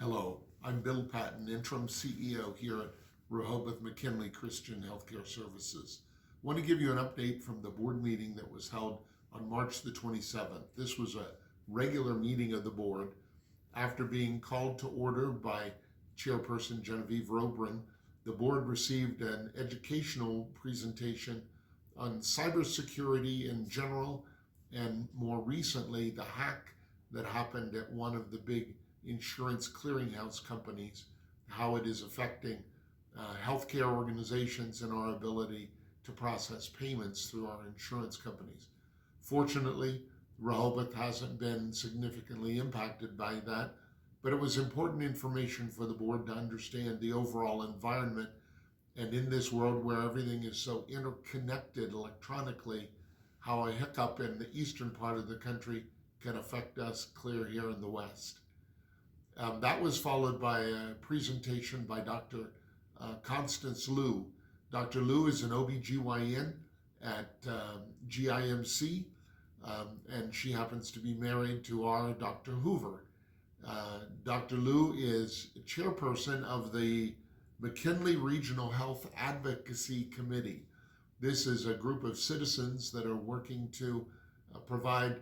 Hello, I'm Bill Patten, Interim CEO here at Rehoboth McKinley Christian Healthcare Services. I want to give you an update from the board meeting that was held on March the 27th. This was a regular meeting of the board. After being called to order by Chairperson Genevieve Robrin, the board received an educational presentation on cybersecurity in general, and more recently, the hack that happened at one of the big insurance clearinghouse companies, how it is affecting healthcare organizations and our ability to process payments through our insurance companies. Fortunately, Rehoboth hasn't been significantly impacted by that, but it was important information for the board to understand the overall environment. And in this world where everything is so interconnected electronically, how a hiccup in the eastern part of the country can affect us clear here in the West. That was followed by a presentation by Dr. Constance Liu. Dr. Liu is an OBGYN at GIMC, and she happens to be married to our Dr. Hoover. Dr. Liu is chairperson of the McKinley Regional Health Advocacy Committee. This is a group of citizens that are working to provide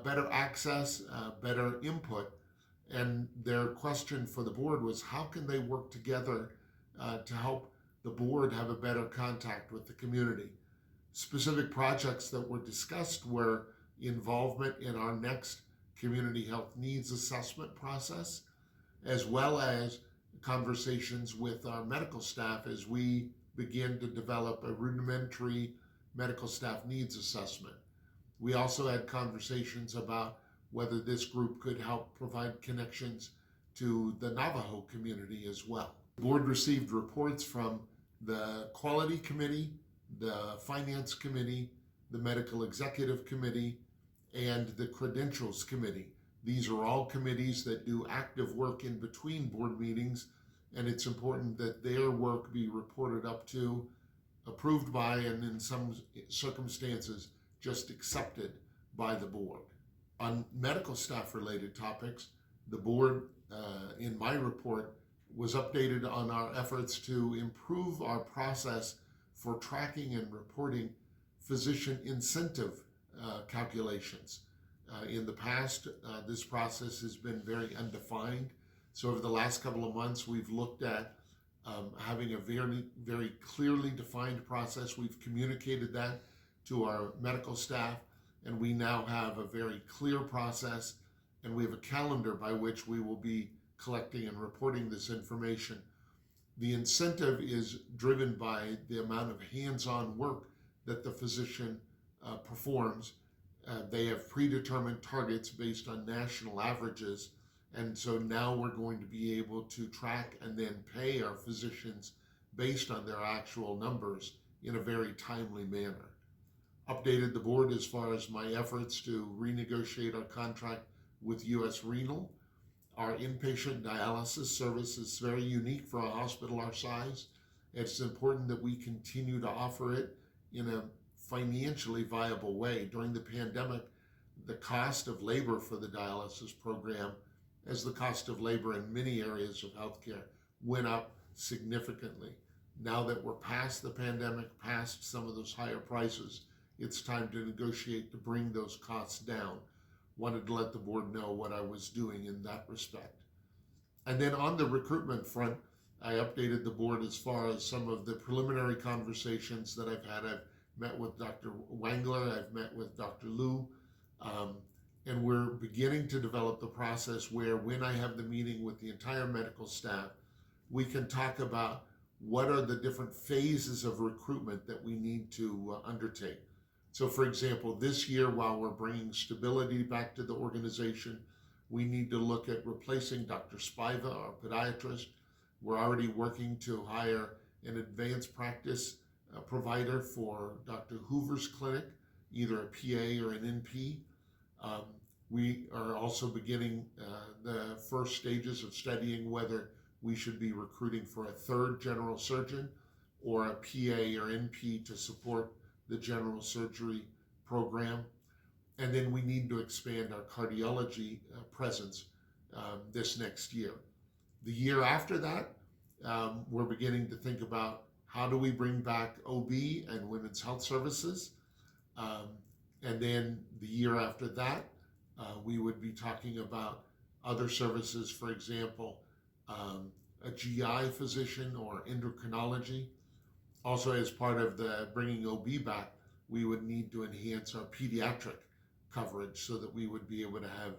better access, better input. And their question for the board was, how can they work together to help the board have a better contact with the community? Specific projects that were discussed were involvement in our next community health needs assessment process, as well as conversations with our medical staff as we begin to develop a rudimentary medical staff needs assessment. We also had conversations about whether this group could help provide connections to the Navajo community as well. The board received reports from the Quality Committee, the Finance Committee, the Medical Executive Committee, and the Credentials Committee. These are all committees that do active work in between board meetings, and it's important that their work be reported up to, approved by, and in some circumstances, just accepted by the board. On medical staff related topics, the board, in my report, was updated on our efforts to improve our process for tracking and reporting physician incentive calculations. In the past, this process has been very undefined. So over the last couple of months, we've looked at having a very, very clearly defined process. We've communicated that to our medical staff, and we now have a very clear process, and we have a calendar by which we will be collecting and reporting this information. The incentive is driven by the amount of hands-on work that the physician performs. They have predetermined targets based on national averages, and so now we're going to be able to track and then pay our physicians based on their actual numbers in a very timely manner. Updated the board as far as my efforts to renegotiate our contract with U.S. Renal. Our inpatient dialysis service is very unique for a hospital our size. It's important that we continue to offer it in a financially viable way. During the pandemic, the cost of labor for the dialysis program, as the cost of labor in many areas of healthcare, went up significantly. Now that we're past the pandemic, past some of those higher prices, it's time to negotiate to bring those costs down. Wanted to let the board know what I was doing in that respect. And then on the recruitment front, I updated the board as far as some of the preliminary conversations that I've had. I've met with Dr. Wangler, I've met with Dr. Liu, and we're beginning to develop the process where when I have the meeting with the entire medical staff, we can talk about what are the different phases of recruitment that we need to undertake. So for example, this year, while we're bringing stability back to the organization, we need to look at replacing Dr. Spiva, our podiatrist. We're already working to hire an advanced practice provider for Dr. Hoover's clinic, either a PA or an NP. We are also beginning the first stages of studying whether we should be recruiting for a third general surgeon or a PA or NP to support the general surgery program. And then we need to expand our cardiology presence this next year. The year after that, we're beginning to think about how do we bring back OB and women's health services. And then the year after that, we would be talking about other services, for example, a GI physician or endocrinology. Also, as part of the bringing OB back, we would need to enhance our pediatric coverage so that we would be able to have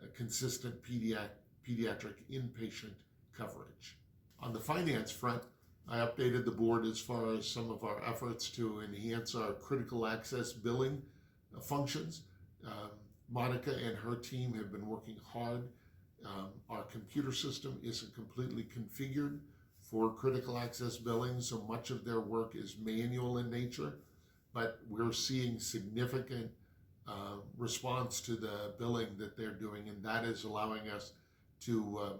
a consistent pediatric inpatient coverage. On the finance front, I updated the board as far as some of our efforts to enhance our critical access billing functions. Monica and her team have been working hard. Our computer system isn't completely configured for critical access billing, so much of their work is manual in nature, but we're seeing significant response to the billing that they're doing, and that is allowing us to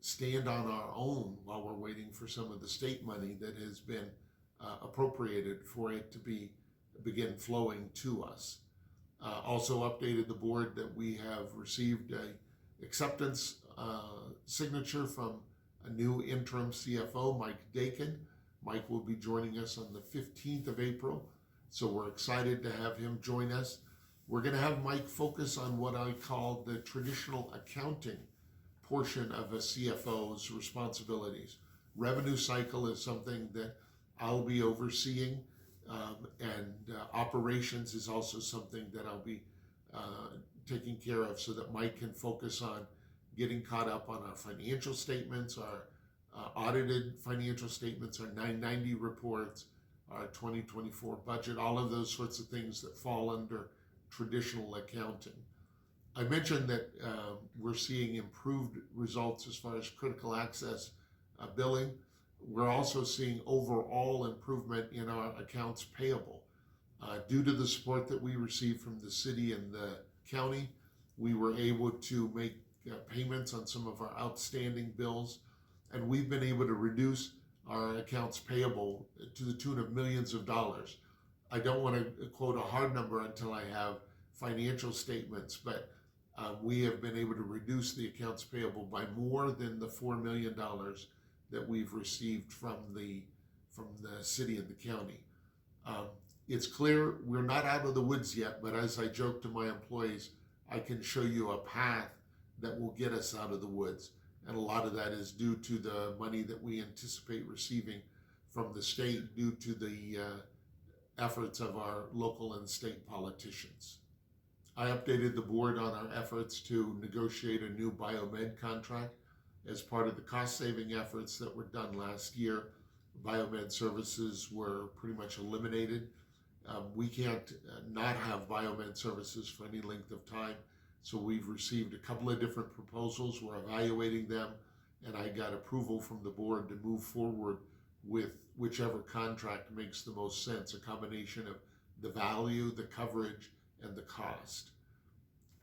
stand on our own while we're waiting for some of the state money that has been appropriated for it to begin flowing to us. Also updated the board that we have received a acceptance signature from a new interim CFO, Mike Dakin. Mike will be joining us on the 15th of April, so we're excited to have him join us. We're going to have Mike focus on what I call the traditional accounting portion of a CFO's responsibilities. Revenue cycle is something that I'll be overseeing, and operations is also something that I'll be taking care of, so that Mike can focus on getting caught up on our financial statements, our audited financial statements, our 990 reports, our 2024 budget, all of those sorts of things that fall under traditional accounting. I mentioned that we're seeing improved results as far as critical access billing. We're also seeing overall improvement in our accounts payable. Due to the support that we received from the city and the county, we were able to make payments on some of our outstanding bills, and we've been able to reduce our accounts payable to the tune of millions of dollars. I don't want to quote a hard number until I have financial statements, but we have been able to reduce the accounts payable by more than the $4 million that we've received from the city and the county. It's clear we're not out of the woods yet, but as I joke to my employees, I can show you a path that will get us out of the woods. And a lot of that is due to the money that we anticipate receiving from the state due to the efforts of our local and state politicians. I updated the board on our efforts to negotiate a new biomed contract as part of the cost-saving efforts that were done last year. Biomed services were pretty much eliminated. We can't not have biomed services for any length of time, so we've received a couple of different proposals. We're evaluating them, and I got approval from the board to move forward with whichever contract makes the most sense, a combination of the value, the coverage, and the cost.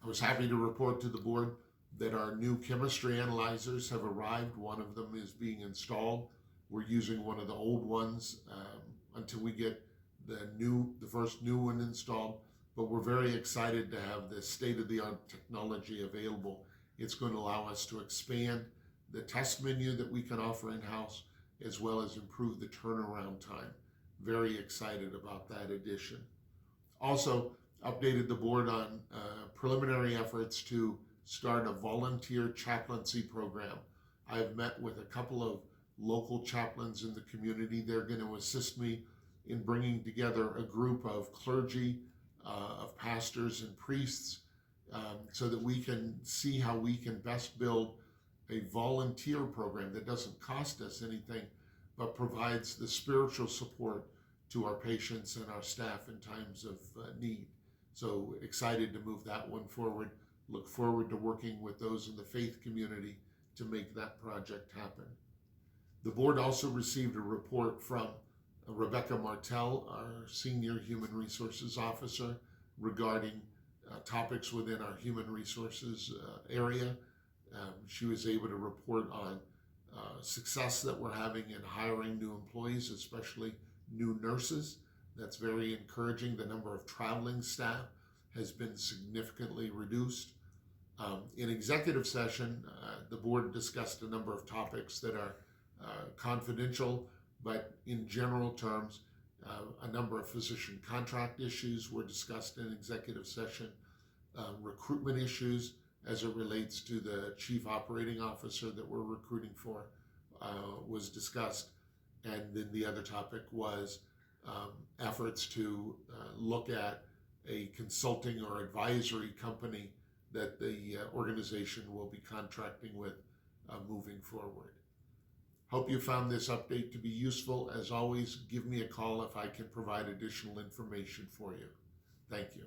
I was happy to report to the board that our new chemistry analyzers have arrived. One of them is being installed. We're using one of the old ones until we get the first new one installed, but we're very excited to have this state-of-the-art technology available. It's going to allow us to expand the test menu that we can offer in-house, as well as improve the turnaround time. Very excited about that addition. Also, updated the board on preliminary efforts to start a volunteer chaplaincy program. I've met with a couple of local chaplains in the community. They're going to assist me in bringing together a group of clergy, of pastors and priests, so that we can see how we can best build a volunteer program that doesn't cost us anything, but provides the spiritual support to our patients and our staff in times of need. So excited to move that one forward. Look forward to working with those in the faith community to make that project happen. The board also received a report from Rebecca Martell, our Senior Human Resources Officer, regarding topics within our human resources area. She was able to report on success that we're having in hiring new employees, especially new nurses. That's very encouraging. The number of traveling staff has been significantly reduced. In executive session, the board discussed a number of topics that are confidential, but in general terms, a number of physician contract issues were discussed in executive session. Recruitment issues as it relates to the chief operating officer that we're recruiting for was discussed. And then the other topic was efforts to look at a consulting or advisory company that the organization will be contracting with moving forward. Hope you found this update to be useful. As always, give me a call if I can provide additional information for you. Thank you.